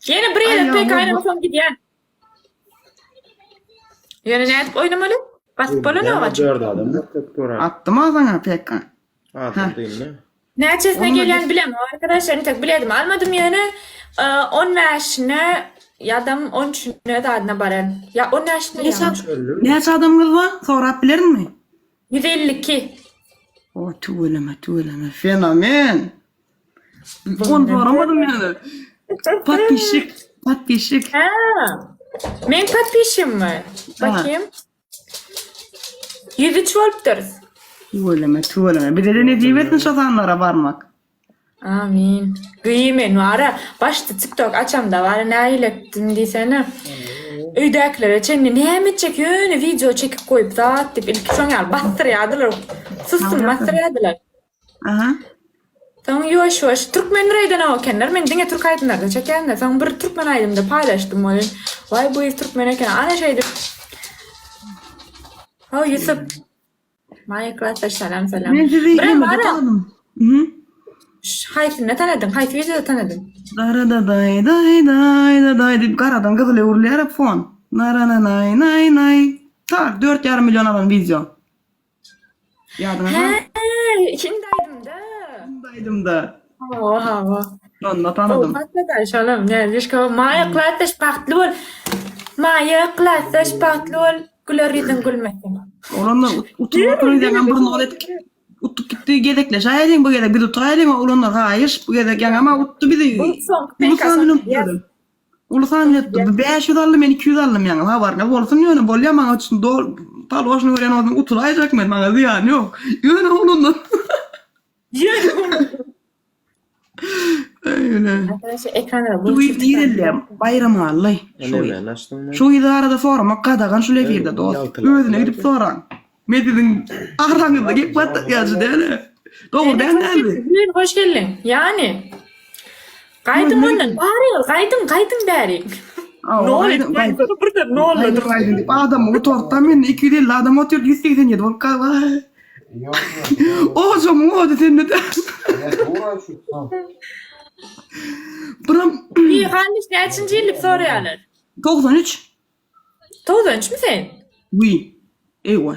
Yine buraya da pek aynamasam gidiyen. Yani ne edip oynamalı? Basıp bola ne olacak? Dörde adam tek durar. Attım ağzına pekka. Attım değil mi? Neçesine gelen bilemem arkadaşlar. Tek biledim. Almadım yani. 10 yaşına ya da 13'üne de adına baran. Ya 10 yaşına yanlış. Ne adam kız var? Sorap bilir mi? 152. O tuğlama. Fenomen. 10 soramadım yani. Patpişik. Ha. Men patpişim mi? Bakayım. 103 volttur. Tuğlama. Bir de ne diyemetin şatanlara varmak. Amin. Gıymen var ha. Başta TikTok açam da var. Ne ilettim diysene. Öydekilere çenini ne mi çekiyor? Video çekip koyup da tip ilk son yer bastır yadılar. Sussun bastır yadılar. Aha. Tamam yavaş. Türkmen raydan o kendiler. Men dinge Türk aydınlarda çekenler. Tamam bir Türkmen aydımda paylaştım onu. Vay bu Türkmen eken. Ana şeydir. Oh Yusuf. Maya klaslar selam. Ben sizi yemedim tanıdım. Hayfini tanıdın. Hayfi yüzü de tanıdın. Darada day deyip karadan kızılı uğurlayarak fon. Narana nay. Tak 4,5 milyon alan video. Yadına He, var. içindeydim da. Daydım da. Hava. Onunla tanıdım. Hakikaten şalım. Ne dişka Maya klaslar spahtlı ol. Maya klaslar spahtlı ol. Güler yüzün gülmesin. Olanlar uturmatını diyen burun olet utup gitti gedekle. Şayedin bu gedek bir tutayalım olanlar hayır bu gedek yani ama uttu bir de. Bu son Ulusan milyon diyorum. Ulusan milyon. 500 aldım ben 200 aldım yani. Ha var ne olsun yani bol yaman açsın dol. Tal hoşunu gören adam uturayacak mı? Bana ziyan yok. Yani olanlar. Öyle. Arkadaşlar ekranlara Bu iyidirler. Bayram ağırlay. Ben açtım. Şu idarada soram kadagan şu lefirde dost. Özüne gidip soran. Medidin arangında gep battı yazı değil. Doğru den mi? Hoş geldin. Yani. Kaydım ondan. Kaydım bari. Ne oluyor? Burada ne oldu? Adam oturttan men 250 adam otur 180 yedi. O zaman o da senin de. Bram. İyi hangi kaçıncı yıllık soruyorlar? 93. 93 mü sen? Oui. Eyvah.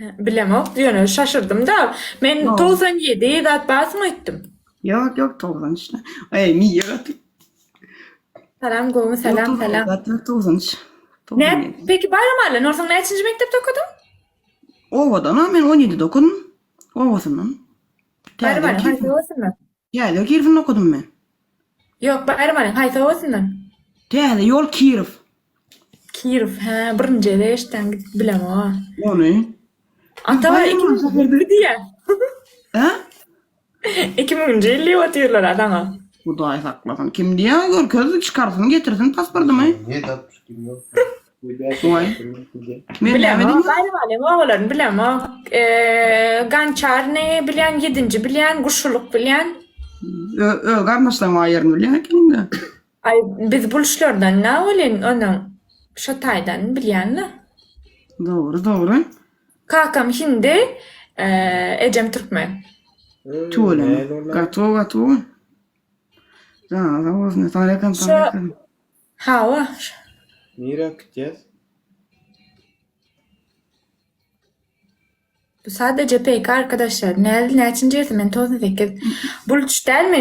Bilemem diyor şaşırdım da. Ben 97'yi de basma ettim. Yok 93. Ey mi yarat. Selam gomu selam. 93. Ne? Peki bayram alın. Orsan kaçıncı mektepte okudun? Ovadan men 17'de okudum. Ovasından. Bayram alın. Haydi olsunlar. Teyze Kirif'in okudum ben. Yok bayram alın. Haydi olsunlar. Teyze yol Kirif. Kirif. Ha birinci de işten gidip bilemem ha. O ne? Ata var 2000 diye. Ha? 2000 yıllığı atıyorlar adama. Bu da saklasın. Kim diye gör közü çıkarsın getirsin pasportumu. Niye tatmış kim yok? Vay. Ben Bilemem. demedim. Bayram alın. Oğulların bilemem. Gançar ne bilen 7. bilen kuşuluk bilen. Kardeşlerim ayarını biliyor kimde? Ay biz buluşlardan ne olin onun Şatay'dan bilen ne? Doğru. Kakam Hindi, Ecem Türkmen. Tuğle. Gato. Zaten olsun. Tarikan. Hava. Nereye gideceğiz? Bu sadece pek arkadaşlar. Ne açıncaysa ben tozunu fikir. Buluş değil mi?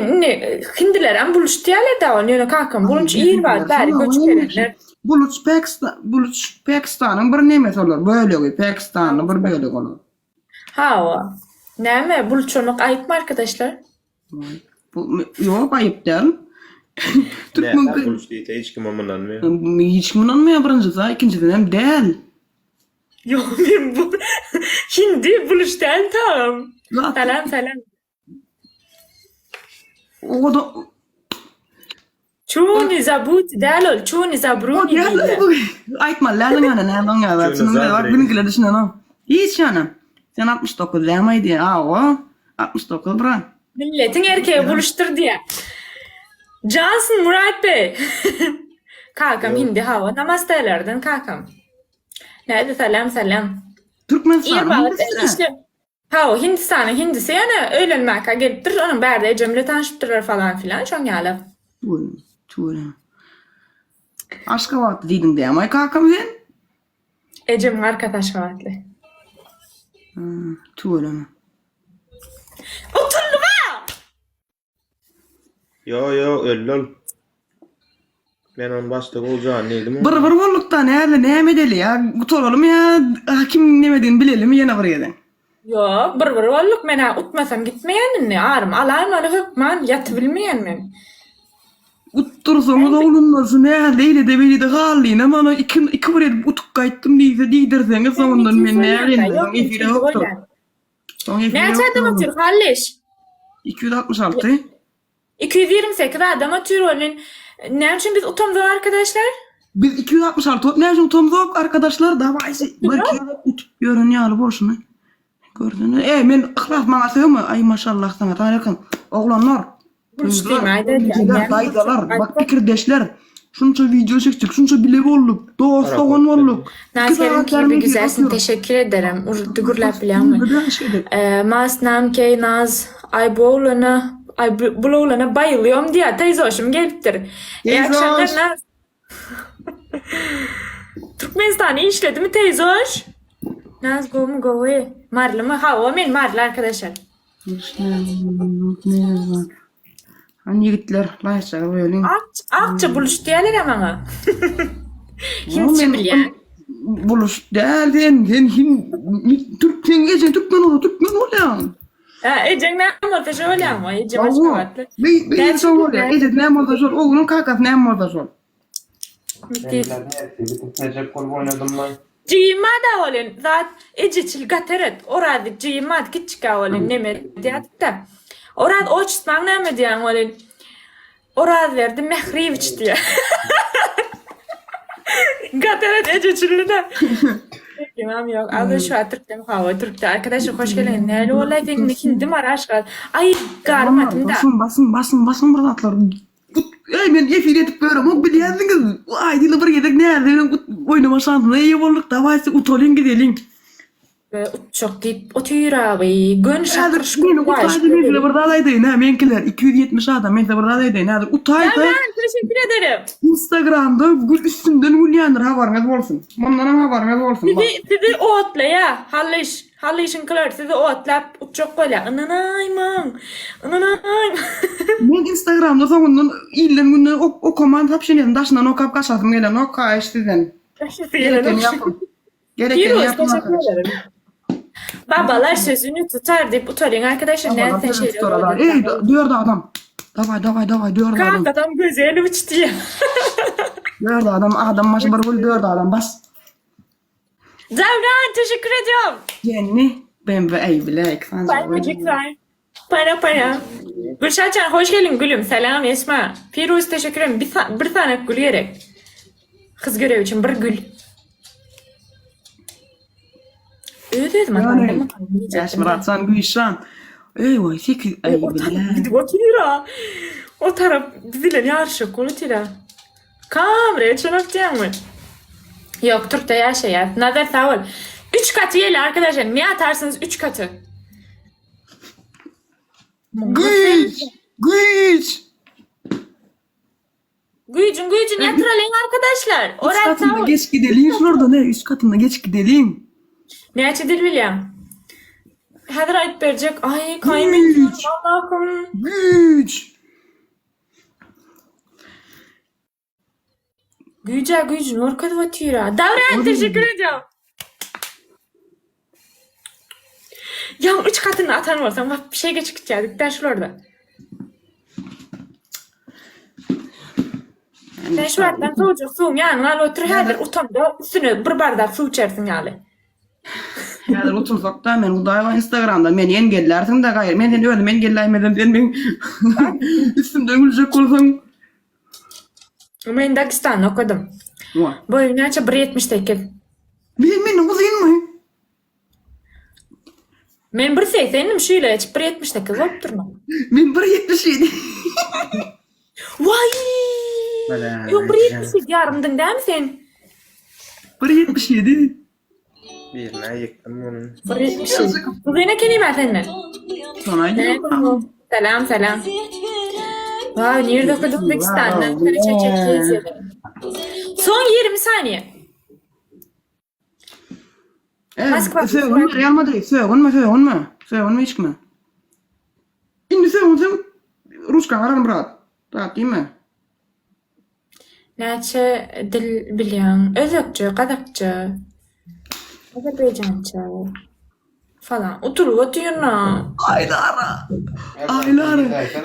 Hindiler ama buluş diyorlar da onu kakam. Buluş iyi var. Bari göç verenler. Buluş Pakistan'ın bir nimet olur. Böyle oluyor. Pakistan'ın bir böyle olur. Hava. Ne mi? Buluş olmak ayıp mı arkadaşlar? Yok ayıp değil. Ne? Buluş değil. Hiç kim amanlanmıyor. Hiç mınanmıyor birincisi. İkincisi hem değil. Yok ben bu Hindi buluş değil tamam. Selam. O da... Çuni zabut değil ol. Çuni zabruni değil. Aytma lan ne lan ya. Şunun da bak benimkiler dışında lan. Hiç canım. Sen 69 demaydı ya o. 69 bırak. Milletin erkeği buluştur diye. Cansın Murat Bey. Kakam hindi hava namastelerden kakam. Nerede selam. Türkmenistan. İyi bağlı işte. Ha o Hindistan'ın Hindisi yani öğlenmeka gelipdir. Onun bärde ecemle tanışıptırlar falan filan. Şoň ýaly. Tuğla. Aşkabatlı diýdiň diýmay kakam sen? Ecem arkadaş kavatlı. Tuğla. Oturdu ba! Yo öllül. Ben onun başta olacağını neydim o? Bir bollukda näme edeli ya? Gutolalım ya. Kim nemediğini bilelim ýene bir ýerden. Yo, bir bolluk mena utmasam gitmeýänini arym alayım öyle hükman yatıp bilmeýän men. Uttursaňyz oglunlarsy näde eýle de beýle de gallyna mana iki bir edip utup gaýtdym diýse diýdirseňiz soňundan men näme efire hokdur. Näçe adam otur halliş? 266. 228 adam otur olin. Ne için biz utamda arkadaşlar? Biz 266 näçe utamzok arkadaşlar da baýsy bir kere utup görün ýaly bolşuny. Gördün. Men ihlas maňa söýme. Ay maşallah sana taýrakyn. Oglanlar. Daydalar, bak pikirdeşler. Şunça video çektik, şunça bile bolluk. Dost oğun bolluk. Nazkerin gibi güzelsin. Teşekkür ederim. Dugurlap bilen Masnam key Naz Aybolana bayılıyorum diye teyze hoşum geliptir. İyi akşamlar Naz. Türkmenistan'ı işledi mi teyze hoş? Naz go mu go away. Marlı mı? Ha o men marlı arkadaşlar. Hani yigitler layçaga boýalyn. Akça buluş diýerler ama. Hintçe bilýän. Buluş dälden hin Türkmen geçen Türkmen bolýan. Eceng näme olsa bolýan. Eceng başgabatly. Bir soňra ejek näme olsa şol, oglun kakaf näme olsa şol. Necep kol oynadım lan. Cima da olin. Zat eceçil gateret. Orada cima kiçika olin. Neme diýetdi. Orada oçtmaň näme diýen olin. Orada verdi Mehriviç diýe. Gateret eceçilde. Tamam yok. Abi şu an Türk'te mi hava? Türk'te. Arkadaşlar hoş geldin. Näle olay diýen kindim araşgar. Ay garmatım da. Basın bıraklar. Ey men efir etip görüm. O bilýändiňiz. Ay dili bir gedek näde oynamaşandy. Ey bolluk da baýsy utolyn gidelim. Çok deyip otur abi. Gün şakırış Meni utaydı bir bardadaydı. Menkiler 270 adam. Men de bardadaydı. Utaydı. Teşekkür ederim. Instagram'da gül üstünden gülýändir habaryňyz bolsun. Mundan hem habaryňyz bolsun. Sizi otla ya. Hallişin kılar. Sizi otlap uçak koyla. Ananayman. Men Instagram'da soňundan illen günde o komand hapşenýän daşyndan okap gaçatym gelen o kaýşdydan. Gereken yapmak. Babalar sözünü tutar deyip utalın arkadaşlar. Ne teşekkür ederim. Ey dörde adam. Davay dörde adam. Kanka adam gözeli uçtu ya. Dörde adam maşı bir gol dörde adam bas. Zavran teşekkür ediyorum. Yenni ben ve ey bilek. Para. Gülşahcan hoş geldin gülüm. Selam Esma. Firuz teşekkür ederim. Bir tane gül gerek. Kız görev için bir gül. Ödedim yani. Yaşmıratsan Gülşan. Ey vay sekiz ey bilek. Gidip oturuyor. O taraf diziyle yarışı konutuyla. Kamre çanak diyen mi? Yok Türk'te yaşayat. Nazar sağ ol. 3 katı yeli arkadaşlar. Ne atarsınız 3 katı? Gücün yatıralım arkadaşlar. Üst katında geç gidelim. Şurada ne? Üst katında geç gidelim. Ne açıdır William? Hadi ayıp verecek. Ay kaymayın. Allah'ım. Güç. Gücün orkada vatira. Davran teşekkür ediyorum. Ya 3 katını atan varsan bak bir şey geçikeceğiz. Ders orada. Ben şu an soğucuk soğum yani al otur hadir utandı üstüne bir bardak su içersin yani. Hadir otursak da men udayva Instagram'da men engellersin de gaýr. Men seni öldüm engelläýmeden men üstümden gülecek bolsam. Ben Dagestan'da okudum. Boyum neçe 1.78. Men uzunmy? Men 1.80'im şöyle 1.78 bolup durma. Men 1.77. Vay! Yo 1.77 yarımdın değil mi sen? 1.77. Birine yıktım onun. Bir şey. Kuzeyne kelime seninle. Sonra yok. Selam selam. Vay nerede okuduk Pakistan'dan. Seni çekeceğiz. Son 20 saniye. Moskva. Söğün Real Madrid. Söğün mü hiç mi? Şimdi söğün Ruskan aran bırak. Rahat değil mi? Näçe dil bilýän? Özekçe, Kazakça, Azerbaycança falan. Oturup otuýarna. Aylar.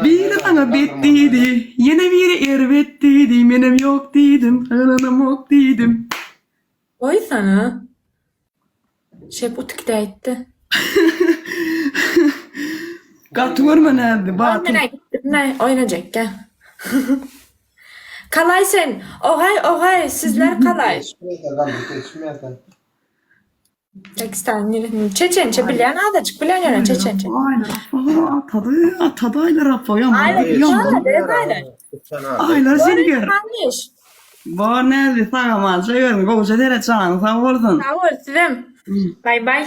Biri sana bettiydi. Yine biri erbettiydi. Menem yok dedim. Anam yok dedim. Oy sana. Şep utuk aýtdy. Katmırma nerede? Batın. Nereye gittin? Ne? Oynayacak gel. Kalay sen. Ogay sizler kalay. Pakistan Çeçençe bilen azıcık bilen yana Çeçençe. Aylar. Tadı aylar appa. Aylar seni gör. Yanlış. Var nerede? Sağ aman. Seviyorum. Kovuca dere çağın. Sağ olsun. Sağ ol sizim. Bye bye.